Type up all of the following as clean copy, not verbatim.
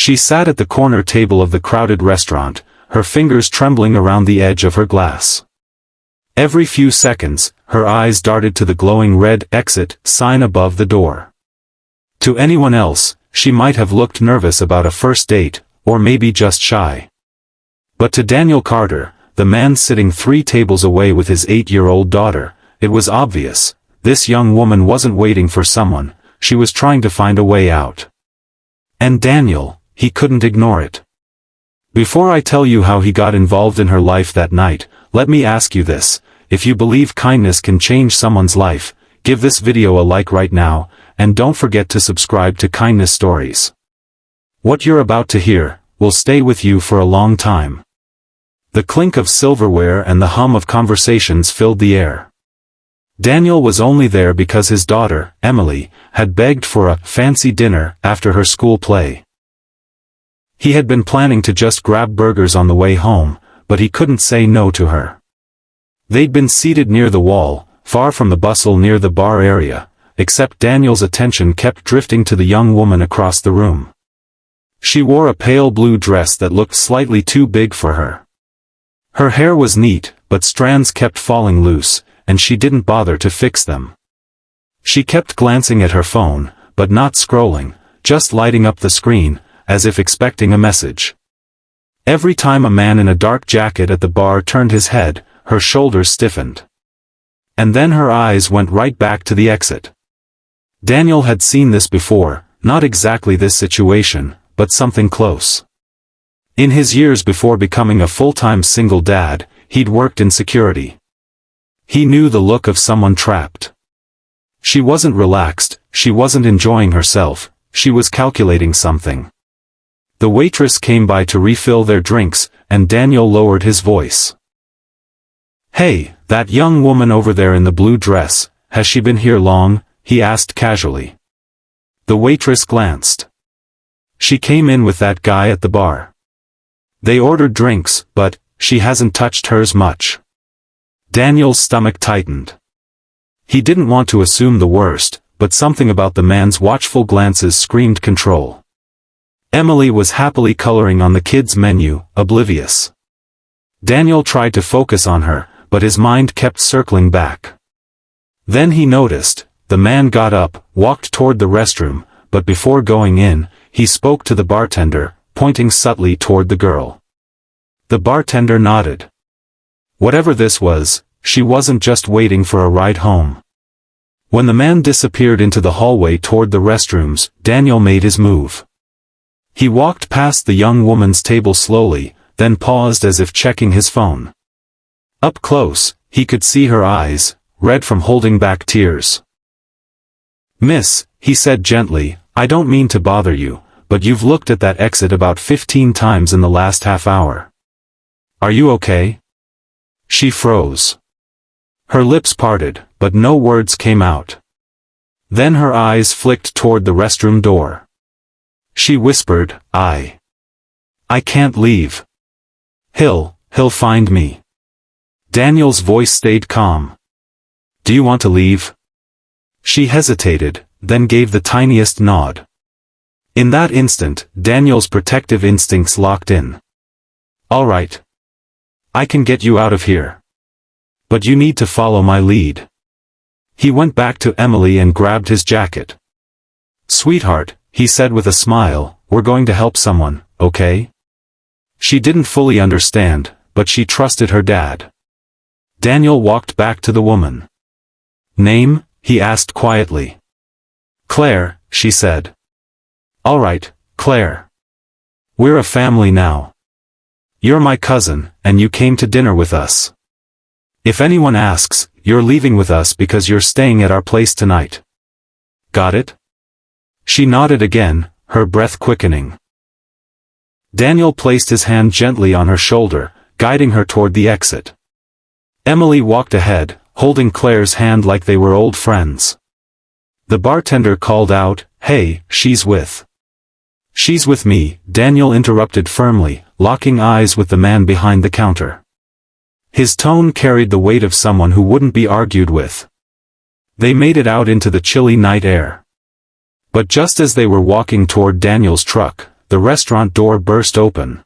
She sat at the corner table of the crowded restaurant, her fingers trembling around the edge of her glass. Every few seconds, her eyes darted to the glowing red exit sign above the door. To anyone else, she might have looked nervous about a first date, or maybe just shy. But to Daniel Carter, the man sitting 3 tables away with his 8-year-old daughter, it was obvious, this young woman wasn't waiting for someone, she was trying to find a way out. And Daniel, he couldn't ignore it. Before I tell you how he got involved in her life that night, let me ask you this: if you believe kindness can change someone's life, give this video a like right now, and don't forget to subscribe to Kindness Stories. What you're about to hear will stay with you for a long time. The clink of silverware and the hum of conversations filled the air. Daniel was only there because his daughter, Emily, had begged for a fancy dinner after her school play. He had been planning to just grab burgers on the way home, but he couldn't say no to her. They'd been seated near the wall, far from the bustle near the bar area, except Daniel's attention kept drifting to the young woman across the room. She wore a pale blue dress that looked slightly too big for her. Her hair was neat, but strands kept falling loose, and she didn't bother to fix them. She kept glancing at her phone, but not scrolling, just lighting up the screen, as if expecting a message. Every time a man in a dark jacket at the bar turned his head, her shoulders stiffened. And then her eyes went right back to the exit. Daniel had seen this before, not exactly this situation, but something close. In his years before becoming a full-time single dad, he'd worked in security. He knew the look of someone trapped. She wasn't relaxed, she wasn't enjoying herself, she was calculating something. The waitress came by to refill their drinks, and Daniel lowered his voice. "Hey, that young woman over there in the blue dress, has she been here long?" he asked casually. The waitress glanced. "She came in with that guy at the bar. They ordered drinks, but she hasn't touched hers much." Daniel's stomach tightened. He didn't want to assume the worst, but something about the man's watchful glances screamed control. Emily was happily coloring on the kids' menu, oblivious. Daniel tried to focus on her, but his mind kept circling back. Then he noticed, the man got up, walked toward the restroom, but before going in, he spoke to the bartender, pointing subtly toward the girl. The bartender nodded. Whatever this was, she wasn't just waiting for a ride home. When the man disappeared into the hallway toward the restrooms, Daniel made his move. He walked past the young woman's table slowly, then paused as if checking his phone. Up close, he could see her eyes, red from holding back tears. "Miss," he said gently, "I don't mean to bother you, but you've looked at that exit about 15 times in the last half hour. Are you okay?" She froze. Her lips parted, but no words came out. Then her eyes flicked toward the restroom door. She whispered, I can't leave. He'll find me." Daniel's voice stayed calm. "Do you want to leave?" She hesitated, then gave the tiniest nod. In that instant, Daniel's protective instincts locked in. "All right. I can get you out of here. But you need to follow my lead." He went back to Emily and grabbed his jacket. "Sweetheart," he said with a smile, "we're going to help someone, okay?" She didn't fully understand, but she trusted her dad. Daniel walked back to the woman. "Name?" he asked quietly. "Claire," she said. "All right, Claire. We're a family now. You're my cousin, and you came to dinner with us. If anyone asks, you're leaving with us because you're staying at our place tonight. Got it?" She nodded again, her breath quickening. Daniel placed his hand gently on her shoulder, guiding her toward the exit. Emily walked ahead, holding Claire's hand like they were old friends. The bartender called out, "Hey, she's with me," Daniel interrupted firmly, locking eyes with the man behind the counter. His tone carried the weight of someone who wouldn't be argued with. They made it out into the chilly night air. But just as they were walking toward Daniel's truck, the restaurant door burst open.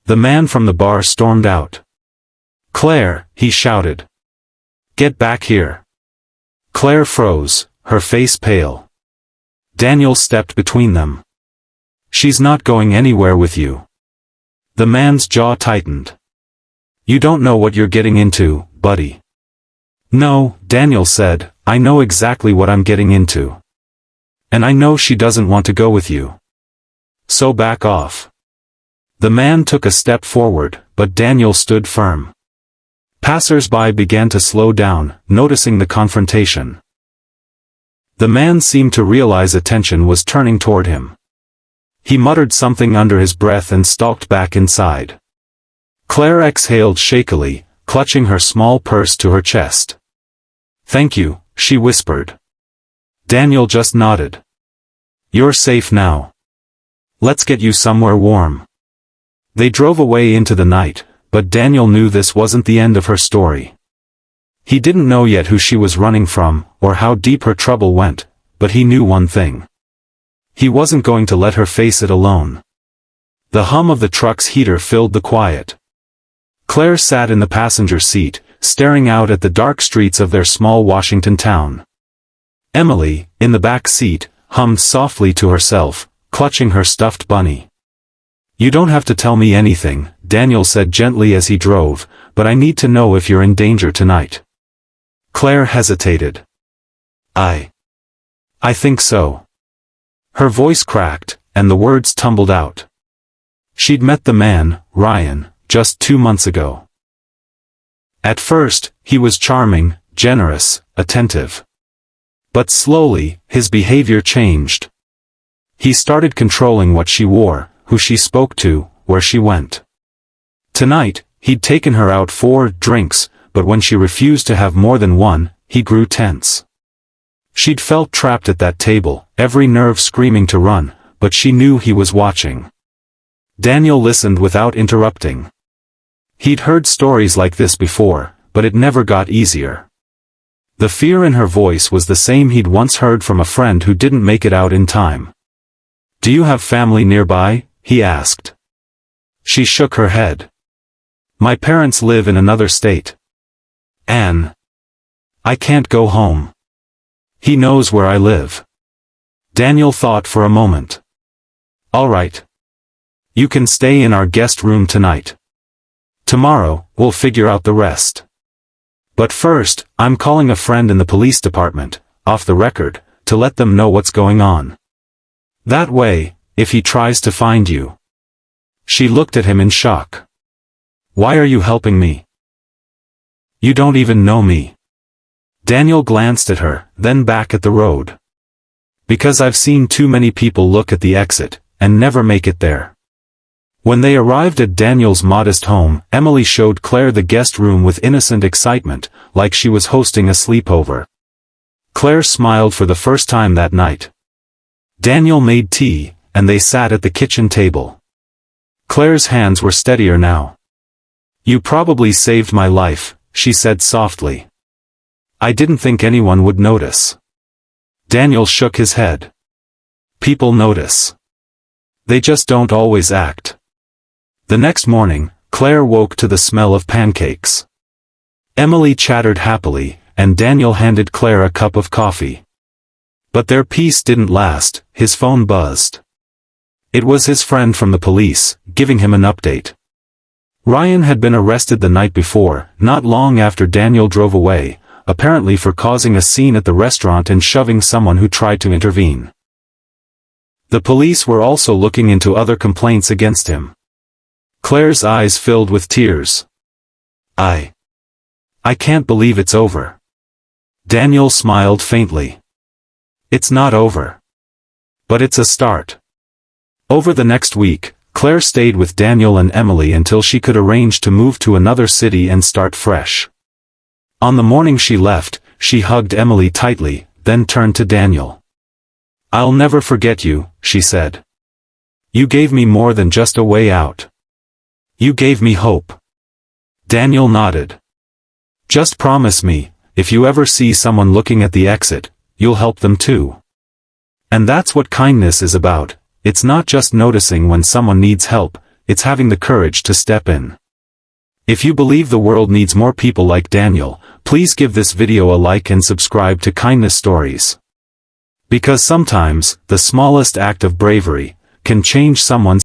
The man from the bar stormed out. "Claire," he shouted. "Get back here." Claire froze, her face pale. Daniel stepped between them. "She's not going anywhere with you." The man's jaw tightened. "You don't know what you're getting into, buddy." "No," Daniel said, "I know exactly what I'm getting into. And I know she doesn't want to go with you. So back off." The man took a step forward, but Daniel stood firm. Passers-by began to slow down, noticing the confrontation. The man seemed to realize attention was turning toward him. He muttered something under his breath and stalked back inside. Claire exhaled shakily, clutching her small purse to her chest. "Thank you," she whispered. Daniel just nodded. "You're safe now. Let's get you somewhere warm." They drove away into the night, but Daniel knew this wasn't the end of her story. He didn't know yet who she was running from, or how deep her trouble went, but he knew one thing. He wasn't going to let her face it alone. The hum of the truck's heater filled the quiet. Claire sat in the passenger seat, staring out at the dark streets of their small Washington town. Emily, in the back seat, hummed softly to herself, clutching her stuffed bunny. "You don't have to tell me anything," Daniel said gently as he drove, "but I need to know if you're in danger tonight." Claire hesitated. I think so." Her voice cracked, and the words tumbled out. She'd met the man, Ryan, just 2 months ago. At first, he was charming, generous, attentive. But slowly, his behavior changed. He started controlling what she wore, who she spoke to, where she went. Tonight, he'd taken her out for drinks, but when she refused to have more than one, he grew tense. She'd felt trapped at that table, every nerve screaming to run, but she knew he was watching. Daniel listened without interrupting. He'd heard stories like this before, but it never got easier. The fear in her voice was the same he'd once heard from a friend who didn't make it out in time. "Do you have family nearby?" he asked. She shook her head. "My parents live in another state. Anne. I can't go home. He knows where I live." Daniel thought for a moment. "All right. You can stay in our guest room tonight. Tomorrow, we'll figure out the rest. But first, I'm calling a friend in the police department, off the record, to let them know what's going on. That way, if he tries to find you." She looked at him in shock. "Why are you helping me? You don't even know me." Daniel glanced at her, then back at the road. "Because I've seen too many people look at the exit, and never make it there." When they arrived at Daniel's modest home, Emily showed Claire the guest room with innocent excitement, like she was hosting a sleepover. Claire smiled for the first time that night. Daniel made tea, and they sat at the kitchen table. Claire's hands were steadier now. "You probably saved my life," she said softly. "I didn't think anyone would notice." Daniel shook his head. "People notice. They just don't always act." The next morning, Claire woke to the smell of pancakes. Emily chattered happily, and Daniel handed Claire a cup of coffee. But their peace didn't last. His phone buzzed. It was his friend from the police, giving him an update. Ryan had been arrested the night before, not long after Daniel drove away, apparently for causing a scene at the restaurant and shoving someone who tried to intervene. The police were also looking into other complaints against him. Claire's eyes filled with tears. I can't believe it's over." Daniel smiled faintly. "It's not over. But it's a start." Over the next week, Claire stayed with Daniel and Emily until she could arrange to move to another city and start fresh. On the morning she left, she hugged Emily tightly, then turned to Daniel. "I'll never forget you," she said. "You gave me more than just a way out. You gave me hope." Daniel nodded. "Just promise me, if you ever see someone looking at the exit, you'll help them too. And that's what kindness is about, It's not just noticing when someone needs help, it's having the courage to step in. If you believe the world needs more people like Daniel, please give this video a like and subscribe to Kindness Stories. Because sometimes, the smallest act of bravery can change someone's